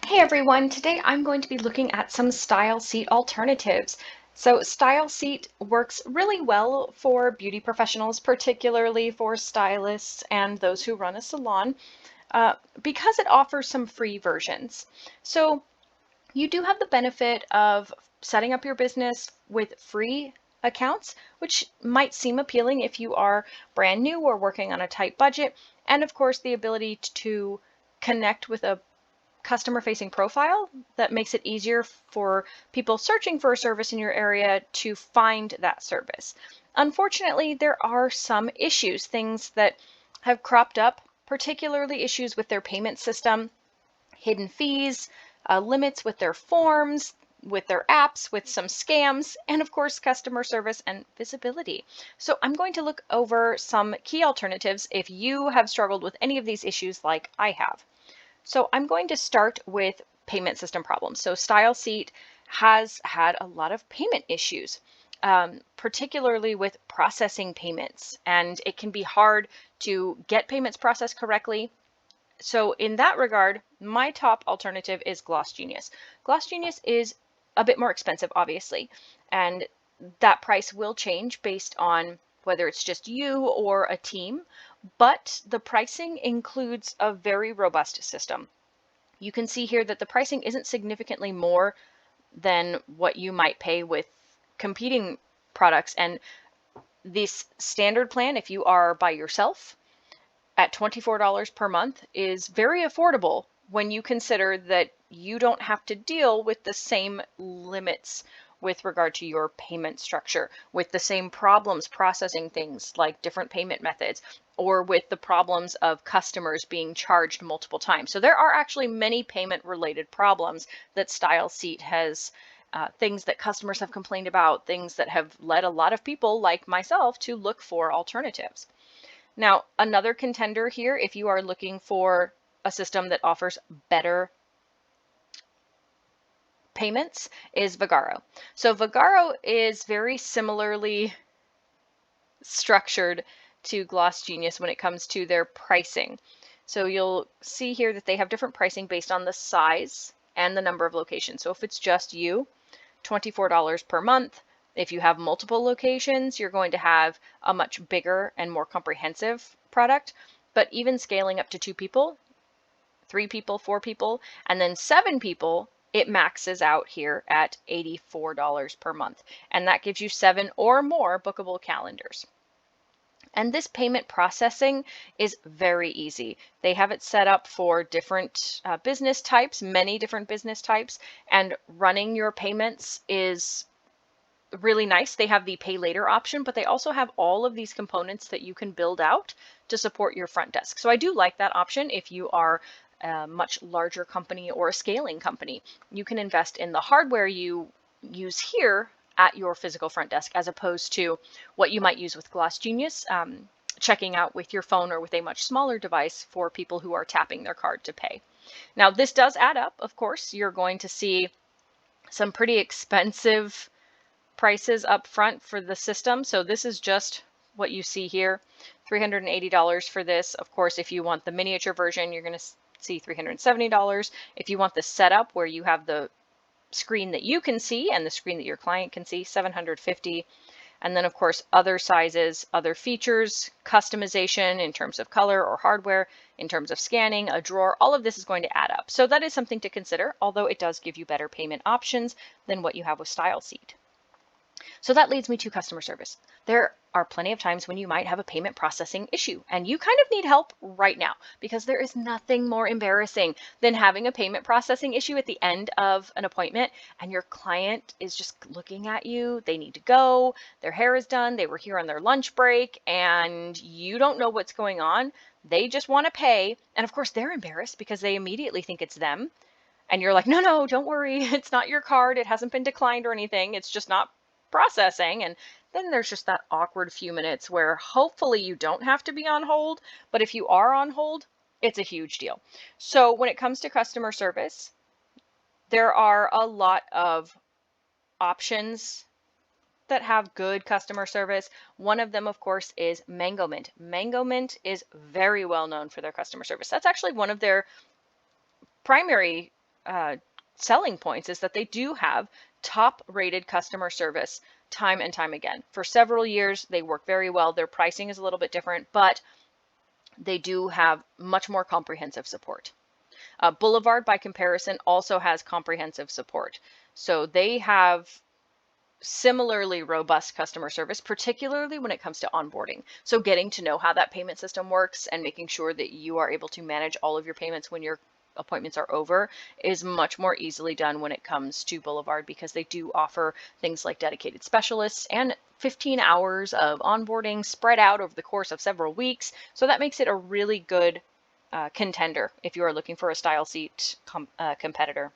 Hey everyone, today I'm going to be looking at some StyleSeat alternatives. So StyleSeat works really well for beauty professionals, particularly for stylists and those who run a salon, because it offers some free versions. So you do have the benefit of setting up your business with free accounts, which might seem appealing if you are brand new or working on a tight budget, and of course the ability to connect with a customer facing profile that makes it easier for people searching for a service in your area to find that service. Unfortunately, there are some issues, things that have cropped up, particularly issues with their payment system, hidden fees, limits with their forms, with their apps, with some scams, and of course, customer service and visibility. So I'm going to look over some key alternatives if you have struggled with any of these issues like I have. So I'm going to start with payment system problems. So StyleSeat has had a lot of payment issues, particularly with processing payments, and it can be hard to get payments processed correctly. So in that regard, my top alternative is GlossGenius. GlossGenius is a bit more expensive, obviously, and that price will change based on whether it's just you or a team, but the pricing includes a very robust system. You can see here that the pricing isn't significantly more than what you might pay with competing products. And this standard plan, if you are by yourself, at $24 per month is very affordable when you consider that you don't have to deal with the same limits with regard to your payment structure, with the same problems processing things like different payment methods, or with the problems of customers being charged multiple times. So there are actually many payment related problems that StyleSeat has, things that customers have complained about, things that have led a lot of people like myself to look for alternatives. Now, another contender here, if you are looking for a system that offers better payments, is Vagaro. So Vagaro is very similarly structured to GlossGenius when it comes to their pricing. So you'll see here that they have different pricing based on the size and the number of locations. So if it's just you, $24 per month. If you have multiple locations, you're going to have a much bigger and more comprehensive product. But even scaling up to 2 people, 3 people, 4 people, and then 7 people, it maxes out here at $84 per month. And that gives you 7 or more bookable calendars. And this payment processing is very easy. They have it set up for different business types, many different business types, and running your payments is really nice. They have the pay later option, but they also have all of these components that you can build out to support your front desk. So I do like that option if you are a much larger company or a scaling company. You can invest in the hardware you use here at your physical front desk as opposed to what you might use with GlossGenius, checking out with your phone or with a much smaller device for people who are tapping their card to pay. Now, this does add up, of course. You're going to see some pretty expensive prices up front for the system. So this is just what you see here, $380 for this. Of course, if you want the miniature version, you're going to see $370. If you want the setup where you have the screen that you can see and the screen that your client can see, $750. And then of course, other sizes, other features, customization in terms of color or hardware, in terms of scanning, a drawer, all of this is going to add up. So that is something to consider, although it does give you better payment options than what you have with StyleSeat. So that leads me to customer service. There are plenty of times when you might have a payment processing issue and you kind of need help right now because there is nothing more embarrassing than having a payment processing issue at the end of an appointment and your client is just looking at you. They need to go, their hair is done, they were here on their lunch break and you don't know what's going on. They just want to pay. And of course, they're embarrassed because they immediately think it's them. And you're like, no, no, don't worry. It's not your card. It hasn't been declined or anything. It's just not processing. And then there's just that awkward few minutes where hopefully you don't have to be on hold, but if you are on hold, it's a huge deal. So when it comes to customer service, there are a lot of options that have good customer service. One of them, of course, is Mangomint. Mangomint is very well known for their customer service. That's actually one of their primary selling points is that they do have top rated customer service time and time again. For several years, they work very well. Their pricing is a little bit different, but they do have much more comprehensive support. Boulevard, by comparison, also has comprehensive support. So they have similarly robust customer service, particularly when it comes to onboarding. So getting to know how that payment system works and making sure that you are able to manage all of your payments when your appointments are over is much more easily done when it comes to Boulevard, because they do offer things like dedicated specialists and 15 hours of onboarding spread out over the course of several weeks. So that makes it a really good contender if you are looking for a StyleSeat competitor.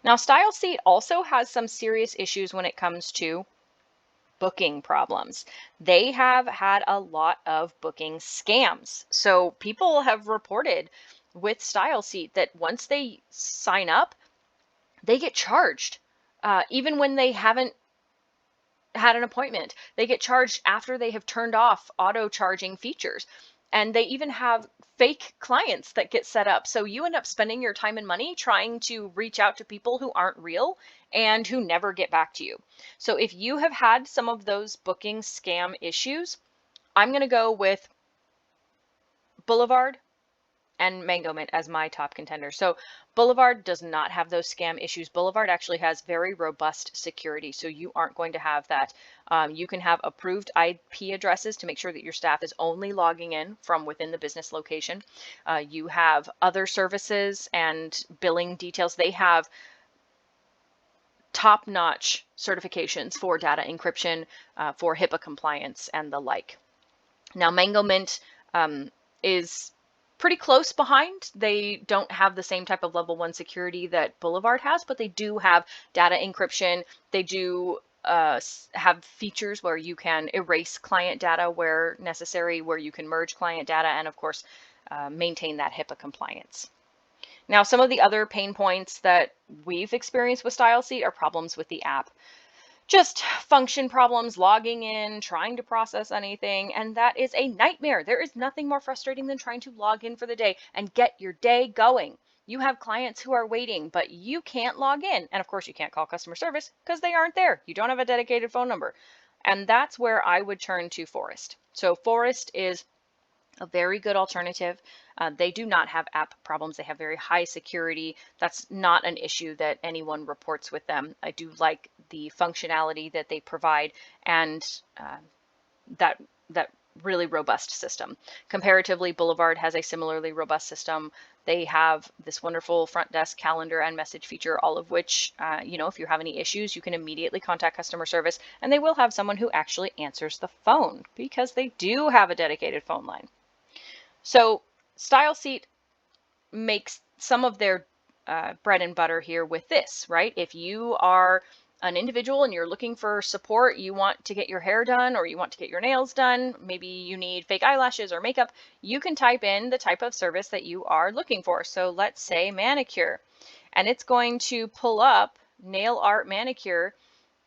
Now, StyleSeat also has some serious issues when it comes to booking problems. They have had a lot of booking scams. So people have reported with StyleSeat that once they sign up, they get charged, even when they haven't had an appointment. They get charged after they have turned off auto charging features. And they even have fake clients that get set up. So you end up spending your time and money trying to reach out to people who aren't real and who never get back to you. So if you have had some of those booking scam issues, I'm going to go with Boulevard and Mangomint as my top contender. So Boulevard does not have those scam issues. Boulevard actually has very robust security, so you aren't going to have that. You can have approved IP addresses to make sure that your staff is only logging in from within the business location. You have other services and billing details. They have top-notch certifications for data encryption, for HIPAA compliance, and the like. Now, Mangomint is pretty close behind. They don't have the same type of level 1 security that Boulevard has, but they do have data encryption. They do have features where you can erase client data where necessary, where you can merge client data, and of course, maintain that HIPAA compliance. Now, some of the other pain points that we've experienced with StyleSeat are problems with the app. Just function problems, logging in, trying to process anything, and that is a nightmare. There is nothing more frustrating than trying to log in for the day and get your day going. You have clients who are waiting, but you can't log in. And of course, you can't call customer service because they aren't there. You don't have a dedicated phone number. And that's where I would turn to Phorest. So Phorest is a very good alternative. They do not have app problems. They have very high security. That's not an issue that anyone reports with them. I do like the functionality that they provide and that really robust system. Comparatively, Boulevard has a similarly robust system. They have this wonderful front desk calendar and message feature, all of which, if you have any issues, you can immediately contact customer service, and they will have someone who actually answers the phone because they do have a dedicated phone line. So StyleSeat makes some of their bread and butter here with this, right? If you are an individual and you're looking for support, you want to get your hair done or you want to get your nails done, maybe you need fake eyelashes or makeup, you can type in the type of service that you are looking for. So let's say manicure, and it's going to pull up nail art manicure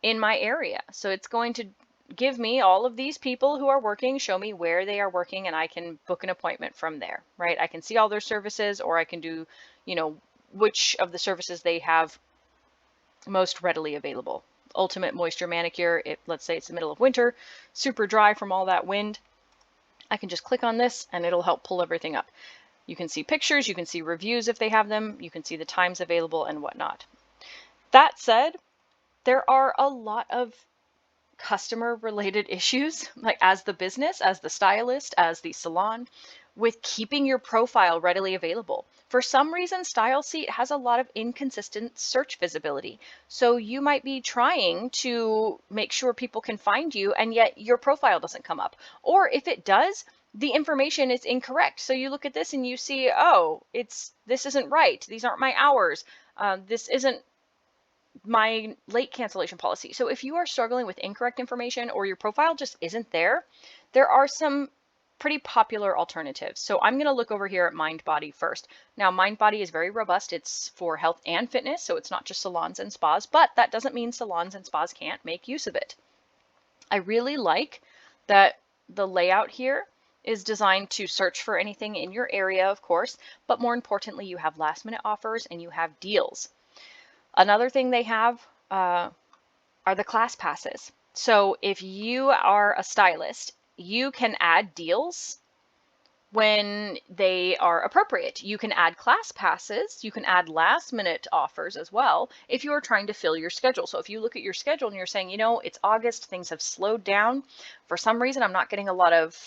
in my area. So it's going to give me all of these people who are working, show me where they are working, and I can book an appointment from there, right? I can see all their services, or I can do, which of the services they have most readily available. Ultimate moisture manicure, let's say it's the middle of winter, super dry from all that wind. I can just click on this and it'll help pull everything up. You can see pictures, you can see reviews if they have them, you can see the times available and whatnot. That said, there are a lot of customer related issues, like as the business, as the stylist, as the salon, with keeping your profile readily available. For some reason, StyleSeat has a lot of inconsistent search visibility. So you might be trying to make sure people can find you, and yet your profile doesn't come up. Or if it does, the information is incorrect. So you look at this and you see, oh, this isn't right. These aren't my hours. This isn't my late cancellation policy. So if you are struggling with incorrect information or your profile just isn't there, there are some pretty popular alternatives. So I'm going to look over here at Mindbody first. Now, Mindbody is very robust. It's for health and fitness, so it's not just salons and spas, but that doesn't mean salons and spas can't make use of it. I really like that the layout here is designed to search for anything in your area, of course, but more importantly, you have last minute offers and you have deals. Another thing they have are the class passes. So if you are a stylist, you can add deals when they are appropriate. You can add class passes, you can add last minute offers as well if you are trying to fill your schedule. So if you look at your schedule and you're saying, you know, it's August, things have slowed down. For some reason, I'm not getting a lot of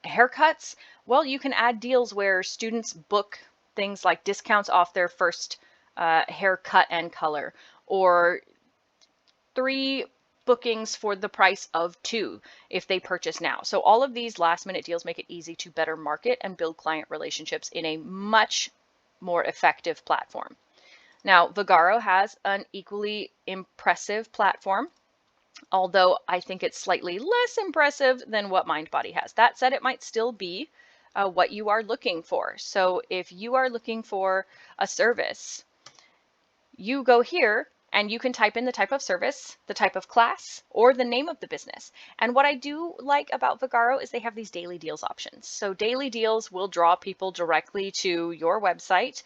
haircuts. Well, you can add deals where students book things like discounts off their first haircut and color, or 3 bookings for the price of 2 if they purchase now. So all of these last minute deals make it easy to better market and build client relationships in a much more effective platform. Now, Vagaro has an equally impressive platform, although I think it's slightly less impressive than what Mindbody has. That said, it might still be what you are looking for. So if you are looking for a service, you go here and you can type in the type of service, the type of class, or the name of the business. And what I do like about Vagaro is they have these daily deals options. So daily deals will draw people directly to your website,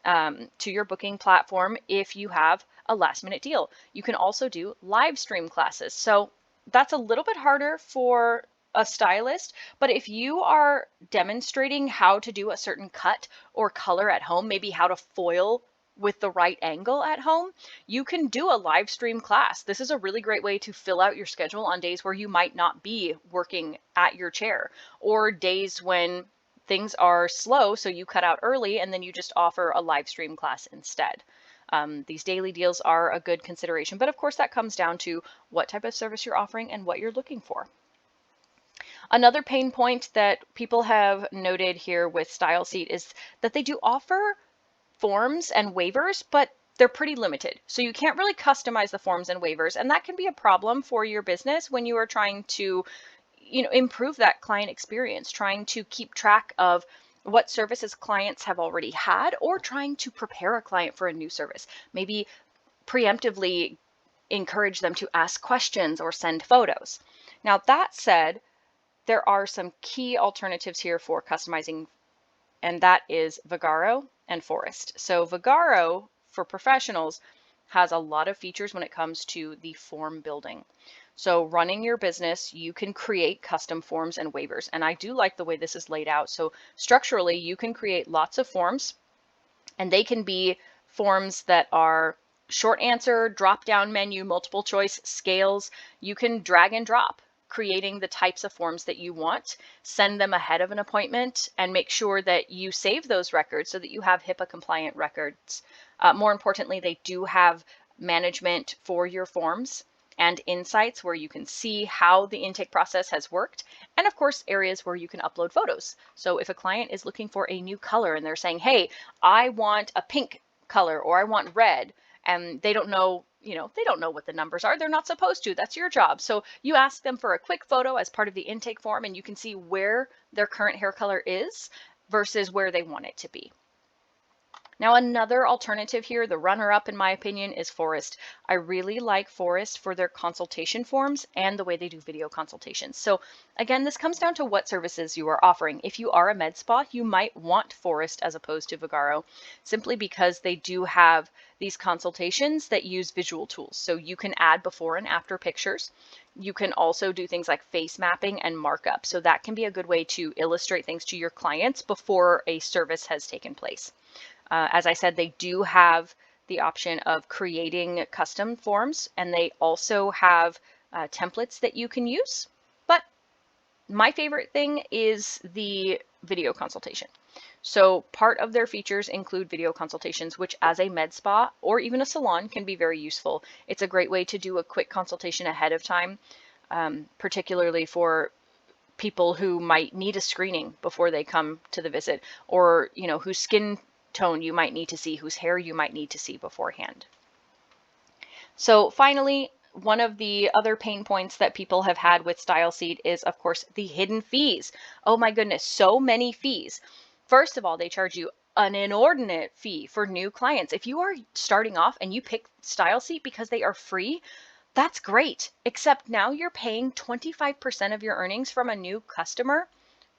to your booking platform if you have a last minute deal. You can also do live stream classes. So that's a little bit harder for a stylist, but if you are demonstrating how to do a certain cut or color at home, maybe how to foil with the right angle at home, you can do a live stream class. This is a really great way to fill out your schedule on days where you might not be working at your chair, or days when things are slow, so you cut out early and then you just offer a live stream class instead. These daily deals are a good consideration, but of course that comes down to what type of service you're offering and what you're looking for. Another pain point that people have noted here with StyleSeat is that they do offer forms and waivers, but they're pretty limited. So you can't really customize the forms and waivers, and that can be a problem for your business when you are trying to, improve that client experience, trying to keep track of what services clients have already had, or trying to prepare a client for a new service. Maybe preemptively encourage them to ask questions or send photos. Now, that said, there are some key alternatives here for customizing, and that is Vagaro and Phorest. So Vagaro for professionals has a lot of features when it comes to the form building. So running your business, you can create custom forms and waivers. And I do like the way this is laid out. So structurally, you can create lots of forms, and they can be forms that are short answer, drop down menu, multiple choice, scales. You can drag and drop, creating the types of forms that you want, send them ahead of an appointment, and make sure that you save those records so that you have HIPAA compliant records. More importantly, they do have management for your forms and insights where you can see how the intake process has worked, and of course areas where you can upload photos. So if a client is looking for a new color and they're saying, hey, I want a pink color or I want red, and they don't know, they don't know what the numbers are. They're not supposed to. That's your job. So you ask them for a quick photo as part of the intake form, and you can see where their current hair color is versus where they want it to be. Now, another alternative here, the runner-up in my opinion, is Phorest. I really like Phorest for their consultation forms and the way they do video consultations. So again, this comes down to what services you are offering. If you are a med spa, you might want Phorest as opposed to Vagaro, simply because they do have these consultations that use visual tools. So you can add before and after pictures. You can also do things like face mapping and markup. So that can be a good way to illustrate things to your clients before a service has taken place. As I said, they do have the option of creating custom forms, and they also have templates that you can use. But my favorite thing is the video consultation. So part of their features include video consultations, which as a med spa or even a salon can be very useful. It's a great way to do a quick consultation ahead of time, particularly for people who might need a screening before they come to the visit, or whose skin tone you might need to see, whose hair you might need to see beforehand. So finally, one of the other pain points that people have had with StyleSeat is, of course, the hidden fees. Oh my goodness, so many fees. First of all, they charge you an inordinate fee for new clients. If you are starting off and you pick StyleSeat because they are free, that's great, except now you're paying 25% of your earnings from a new customer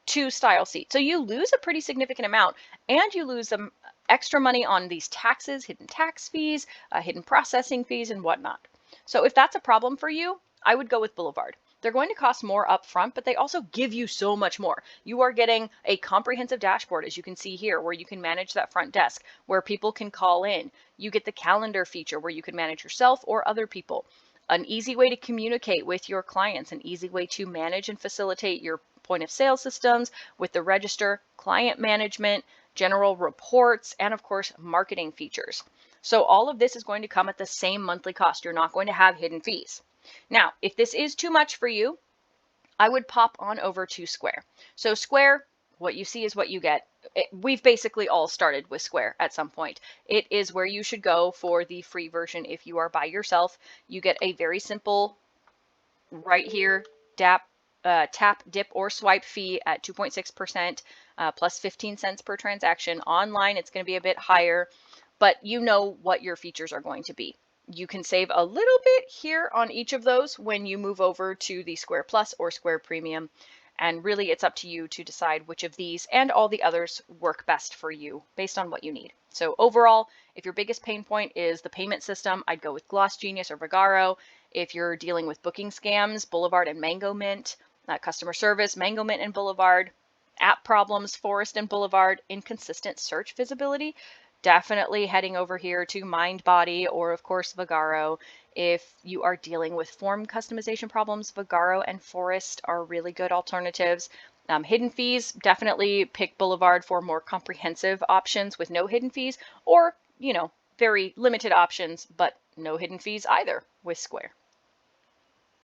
to StyleSeat. So you lose a pretty significant amount, and you lose some extra money on these taxes, hidden tax fees, hidden processing fees, and whatnot. So if that's a problem for you, I would go with Boulevard. They're going to cost more upfront, but they also give you so much more. You are getting a comprehensive dashboard, as you can see here, where you can manage that front desk, where people can call in. You get the calendar feature where you can manage yourself or other people. An easy way to communicate with your clients, an easy way to manage and facilitate your point of sale systems with the register, client management, general reports, and of course, marketing features. So all of this is going to come at the same monthly cost. You're not going to have hidden fees. Now, if this is too much for you, I would pop on over to Square. So Square, what you see is what you get. We've basically all started with Square at some point. It is where you should go for the free version if you are by yourself. You get a very simple, right here, tap, dip, or swipe fee at 2.6%, plus 15 cents per transaction. Online, it's going to be a bit higher, but you know what your features are going to be. You can save a little bit here on each of those when you move over to the Square Plus or Square Premium. And really, it's up to you to decide which of these and all the others work best for you based on what you need. So overall, if your biggest pain point is the payment system, I'd go with GlossGenius or Vagaro. If you're dealing with booking scams, Boulevard and Mangomint. Customer service, Mangomint and Boulevard. App problems, Phorest and Boulevard. Inconsistent search visibility, definitely heading over here to Mindbody or of course Vagaro. If you are dealing with form customization problems, Vagaro and Phorest are really good alternatives. Hidden fees, definitely pick Boulevard for more comprehensive options with no hidden fees, or, very limited options, but no hidden fees either with Square.